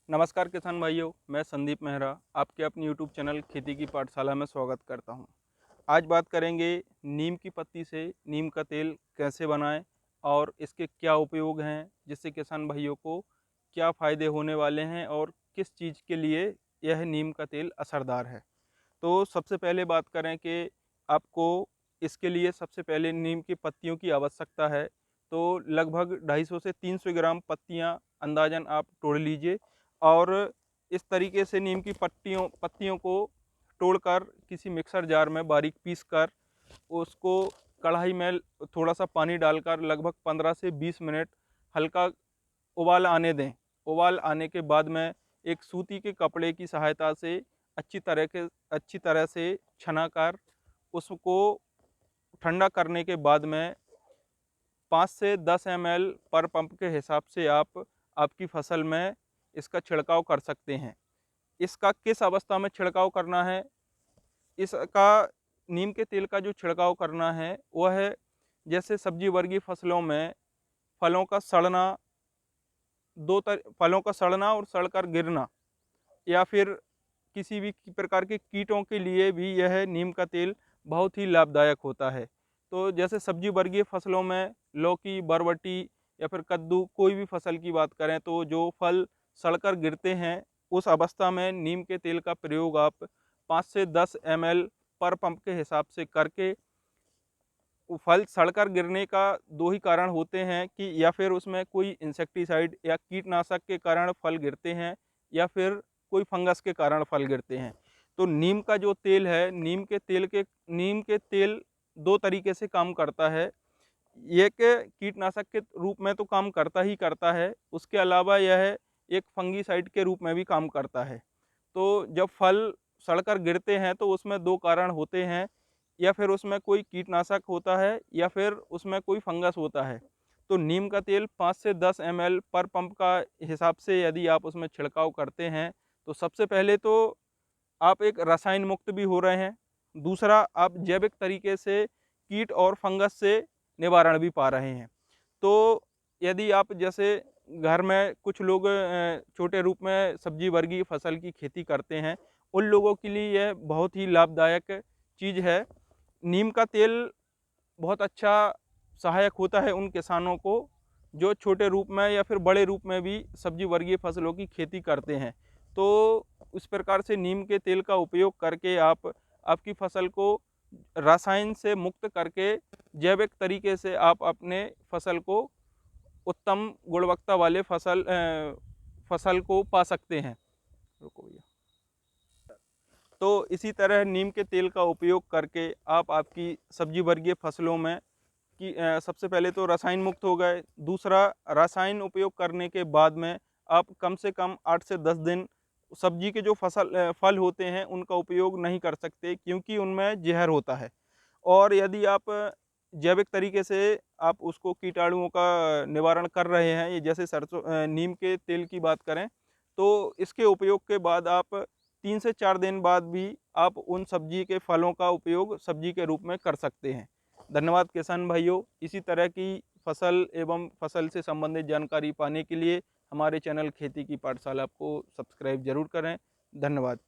नमस्कार किसान भाइयों, मैं संदीप मेहरा आपके अपने यूट्यूब चैनल खेती की पाठशाला में स्वागत करता हूं। आज बात करेंगे नीम की पत्ती से नीम का तेल कैसे बनाएं और इसके क्या उपयोग हैं, जिससे किसान भाइयों को क्या फ़ायदे होने वाले हैं और किस चीज़ के लिए यह नीम का तेल असरदार है। तो सबसे पहले बात करें कि आपको इसके लिए सबसे पहले नीम की पत्तियों की आवश्यकता है। तो लगभग 250 से 300 ग्राम पत्तियां अंदाजन आप तोड़ लीजिए और इस तरीके से नीम की पत्तियों को तोड़कर किसी मिक्सर जार में बारीक पीस कर उसको कढ़ाई में थोड़ा सा पानी डालकर लगभग 15 से 20 मिनट हल्का उबाल आने दें। उबाल आने के बाद में एक सूती के कपड़े की सहायता से अच्छी तरह से छनाकर उसको ठंडा करने के बाद में 5 से 10 ml पर पंप के हिसाब से आप आपकी फसल में इसका छिड़काव कर सकते हैं। इसका किस अवस्था में छिड़काव करना है? इसका नीम के तेल का जो छिड़काव करना है वह है, जैसे सब्जी वर्गीय फसलों में फलों का सड़ना, फलों का सड़ना और सड़कर गिरना, या फिर किसी भी प्रकार के कीटों के लिए भी यह नीम का तेल बहुत ही लाभदायक होता है। तो जैसे सब्जी वर्गीय फसलों में लौकी, बरबटी या फिर कद्दू, कोई भी फसल की बात करें तो जो फल सड़कर गिरते हैं उस अवस्था में नीम के तेल का प्रयोग आप 5 से 10 ml पर पंप के हिसाब से करके, फल सड़कर गिरने का दो ही कारण होते हैं कि या फिर उसमें कोई इंसेक्टिसाइड या कीटनाशक के कारण फल गिरते हैं या फिर कोई फंगस के कारण फल गिरते हैं। तो नीम का जो तेल है, नीम के तेल दो तरीके से काम करता है। एक कीटनाशक के रूप में तो काम करता ही करता है, उसके अलावा यह एक फंगीसाइड के रूप में भी काम करता है। तो जब फल सड़कर गिरते हैं तो उसमें दो कारण होते हैं, या फिर उसमें कोई कीटनाशक होता है या फिर उसमें कोई फंगस होता है। तो नीम का तेल 5 से 10 ml पर पंप का हिसाब से यदि आप उसमें छिड़काव करते हैं तो सबसे पहले तो आप एक रसायन मुक्त भी हो रहे हैं, दूसरा आप जैविक तरीके से कीट और फंगस से निवारण भी पा रहे हैं। तो यदि आप जैसे घर में कुछ लोग छोटे रूप में सब्जी वर्गीय फसल की खेती करते हैं, उन लोगों के लिए यह बहुत ही लाभदायक चीज़ है। नीम का तेल बहुत अच्छा सहायक होता है उन किसानों को जो छोटे रूप में या फिर बड़े रूप में भी सब्जी वर्गीय फसलों की खेती करते हैं। तो इस प्रकार से नीम के तेल का उपयोग करके आप आपकी फसल को रसायन से मुक्त करके जैविक तरीके से आप अपने फसल को उत्तम गुणवत्ता वाले फसल को पा सकते हैं। रुको भैया। तो इसी तरह नीम के तेल का उपयोग करके आप आपकी सब्जी वर्गीय फसलों में सबसे पहले तो रसायन मुक्त हो गए, दूसरा रसायन उपयोग करने के बाद में आप कम से कम 8 से 10 दिन सब्जी के जो फल होते हैं उनका उपयोग नहीं कर सकते, क्योंकि उनमें जहर होता है। और यदि आप जैविक तरीके से आप उसको कीटाणुओं का निवारण कर रहे हैं, ये जैसे नीम के तेल की बात करें तो इसके उपयोग के बाद आप 3 से 4 दिन बाद भी आप उन सब्जी के फलों का उपयोग सब्जी के रूप में कर सकते हैं। धन्यवाद किसान भाइयों। इसी तरह की फसल एवं फसल से संबंधित जानकारी पाने के लिए हमारे चैनल खेती की पाठशाला को सब्सक्राइब जरूर करें। धन्यवाद।